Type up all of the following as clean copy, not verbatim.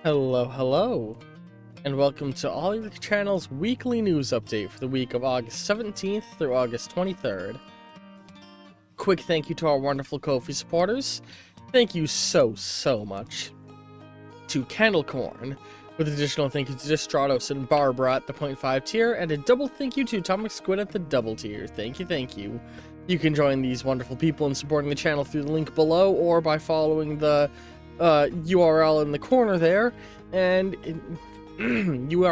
Hello, hello, and welcome to All Your Channel's weekly news update for the week of August 17th through August 23rd. Quick thank you to our wonderful Ko-fi supporters. Thank you so much to Candlecorn, with additional thank you to Stratos and Barbara at the 0.5 tier, and a double thank you to Atomic Squid at the double tier. Thank you. You can join these wonderful people in supporting the channel through the link below, or by following the URL in the corner there, and you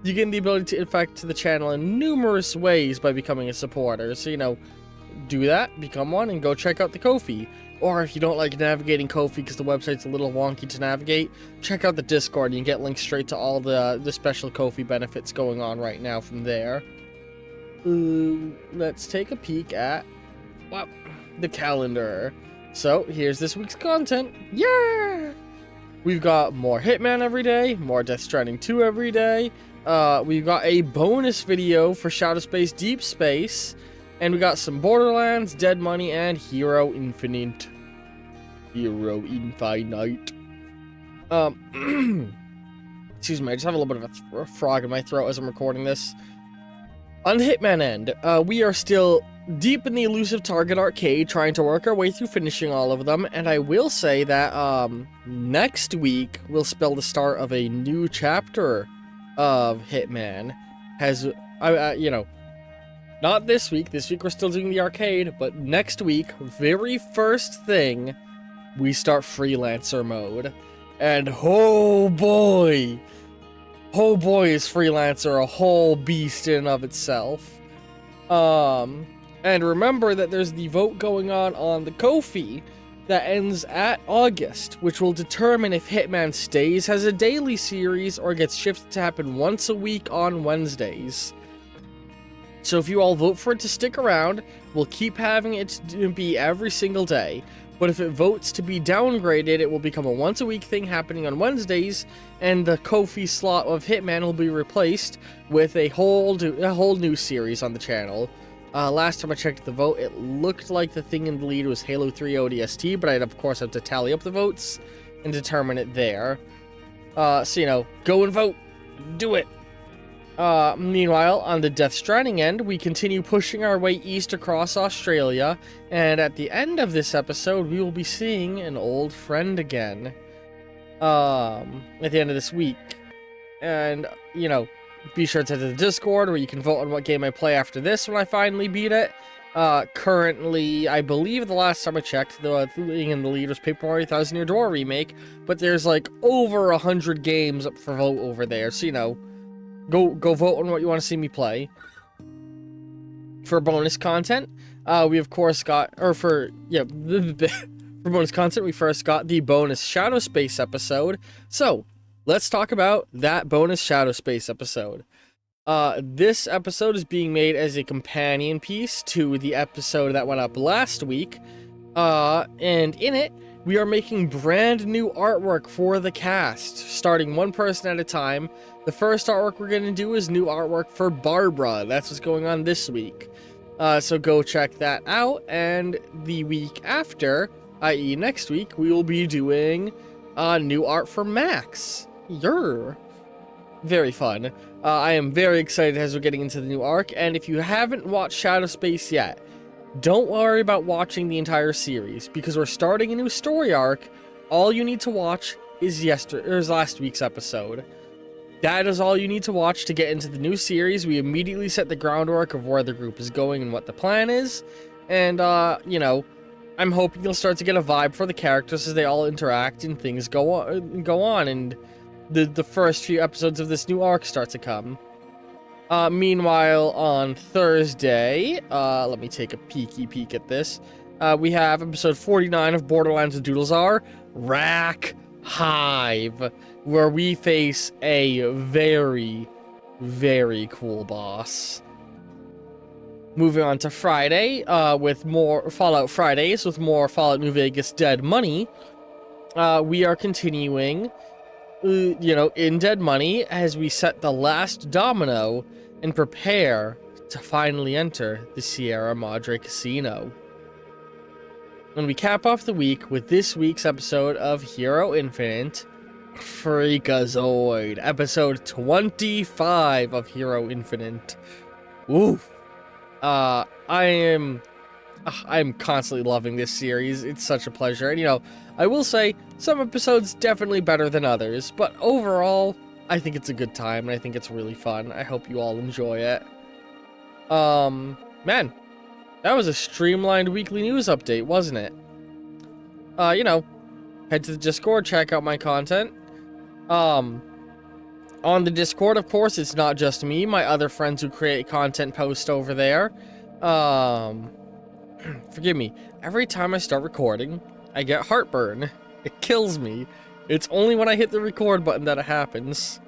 gain the ability to infect the channel in numerous ways by becoming a supporter. So, do that, become one, and go check out the Ko-fi. Or if you don't like navigating Ko-fi because the website's a little wonky to navigate, check out the Discord and you get links straight to all the special Ko-fi benefits going on right now from there. Let's take a peek at the calendar. So, here's this week's content. Yeah! We've got more Hitman every day, more Death Stranding 2 every day. We've got a bonus video for Shadow Space Deep Space. And we got some Borderlands, Dead Money, and Hero Infinite. Hero Infinite. Excuse me, I just have a little bit of a frog in my throat as I'm recording this. On the Hitman end, we are still deep in the elusive Target Arcade, trying to work our way through finishing all of them, and I will say that next week will spell the start of a new chapter of Hitman. Not this week. This week we're still doing the arcade, but next week, very first thing, we start Freelancer mode. And oh boy, is Freelancer a whole beast in and of itself. And remember that there's the vote going on the Ko-fi that ends at August, which will determine if Hitman stays as a daily series or gets shifted to happen once a week on Wednesdays. So if you all vote for it to stick around, we'll keep having it to be every single day. But if it votes to be downgraded, it will become a once a week thing happening on Wednesdays, and the Ko-fi slot of Hitman will be replaced with a whole new series on the channel. Last time I checked the vote, it looked like the thing in the lead was Halo 3 ODST, but I'd of course have to tally up the votes and determine it there. So, go and vote. Do it. Meanwhile, on the Death Stranding end, we continue pushing our way east across Australia, and at the end of this episode, we will be seeing an old friend again. At the end of this week. And, be sure to head to the Discord where you can vote on what game I play after this when I finally beat it. Currently, I believe the last time I checked, the thing in the lead was Paper Mario Thousand Year Door Remake, but there's like over 100 games up for vote over there, so go vote on what you want to see me play. For bonus content, we of course got, for bonus content, we first got the bonus Shadow Space episode. So, let's talk about that bonus Shadow Space episode. This episode is being made as a companion piece to the episode that went up last week. And in it, we are making brand new artwork for the cast, starting one person at a time. The first artwork we're going to do is new artwork for Barbara. That's what's going on this week. So go check that out. And the week after, i.e. next week, we will be doing new art for Max. Very fun. I am very excited as we're getting into the new arc. And if you haven't watched Shadow Space yet, don't worry about watching the entire series, because we're starting a new story arc. All you need to watch is last week's episode. That is all you need to watch to get into the new series. We immediately set the groundwork of where the group is going and what the plan is. And, I'm hoping you'll start to get a vibe for the characters as they all interact and things go on, and the first few episodes of this new arc start to come. Meanwhile, on Thursday, let me take a peek at this. We have episode 49 of Borderlands with Doodlesar, Rack Hive, where we face a very, very cool boss. Moving on to Friday, with more Fallout Fridays, with more Fallout New Vegas Dead Money. We are continuing, in Dead Money as we set the last domino and prepare to finally enter the Sierra Madre Casino. And we cap off the week with this week's episode of Hero Infinite Freakazoid, episode 25 of Hero Infinite. Oof. I'm constantly loving this series. It's such a pleasure. And, you know, I will say, some episodes definitely better than others, but overall, I think it's a good time, and I think it's really fun. I hope you all enjoy it. Man, that was a streamlined weekly news update, wasn't it? You know, head to the Discord, check out my content. On the Discord, of course, it's not just me. My other friends who create content post over there. Forgive me. Every time I start recording, I get heartburn. It kills me. It's only when I hit the record button that it happens.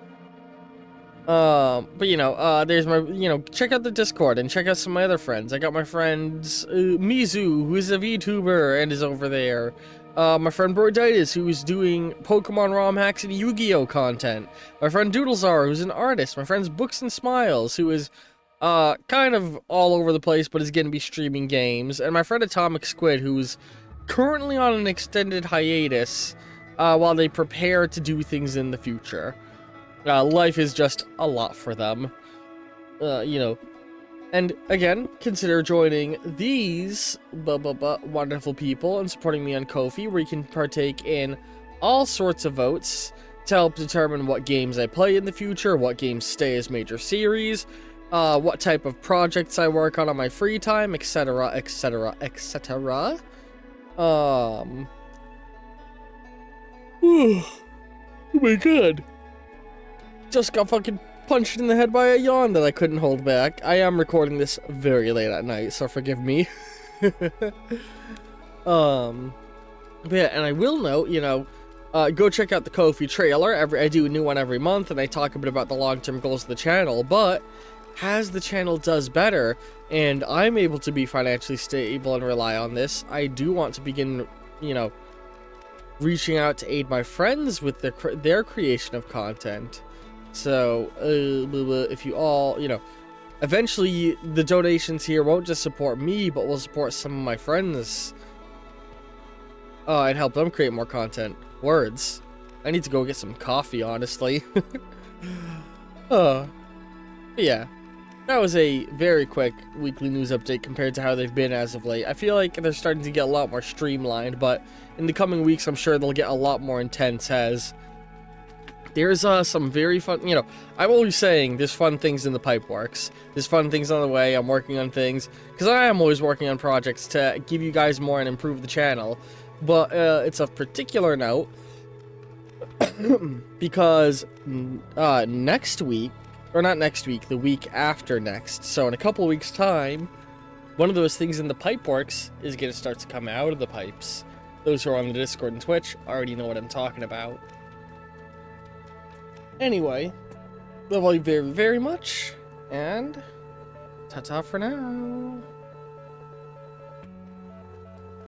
But you know, there's my, you know, check out the Discord and check out some of my other friends. I got my friends, Mizu, who's a VTuber and is over there. My friend Broditis, who's doing Pokemon ROM hacks and Yu-Gi-Oh content. My friend Doodlezar, who's an artist. My friend's Books and Smiles, who is, kind of all over the place, but is gonna be streaming games. And my friend Atomic Squid, who's currently on an extended hiatus, while they prepare to do things in the future. Life is just a lot for them. You know. And again, consider joining these wonderful people and supporting me on Ko-fi, where you can partake in all sorts of votes to help determine what games I play in the future, what games stay as major series, what type of projects I work on my free time, etc., etc., etc. Oh my god. Just got fucking punched in the head by a yawn that I couldn't hold back. I am recording this very late at night, so forgive me. But yeah, and I will note, you know, go check out the Ko-fi trailer. I do a new one every month, and I talk a bit about the long-term goals of the channel, but as the channel does better, and I'm able to be financially stable and rely on this, I do want to begin, you know, reaching out to aid my friends with their creation of content. So, if you all, you know, eventually the donations here won't just support me, but will support some of my friends. And help them create more content. Words. I need to go get some coffee, honestly. Yeah. That was a very quick weekly news update compared to how they've been as of late. I feel like they're starting to get a lot more streamlined, but in the coming weeks, I'm sure they'll get a lot more intense as there's some very fun, you know, I'm always saying there's fun things in the pipe works. There's fun things on the way. I'm working on things, because I am always working on projects to give you guys more and improve the channel. But it's of particular note because next week, or not next week, the week after next, so in a couple weeks' time, one of those things in the pipe works is going to start to come out of the pipes. Those who are on the Discord and Twitch already know what I'm talking about. Anyway, love all you very, very much, and ta-ta for now.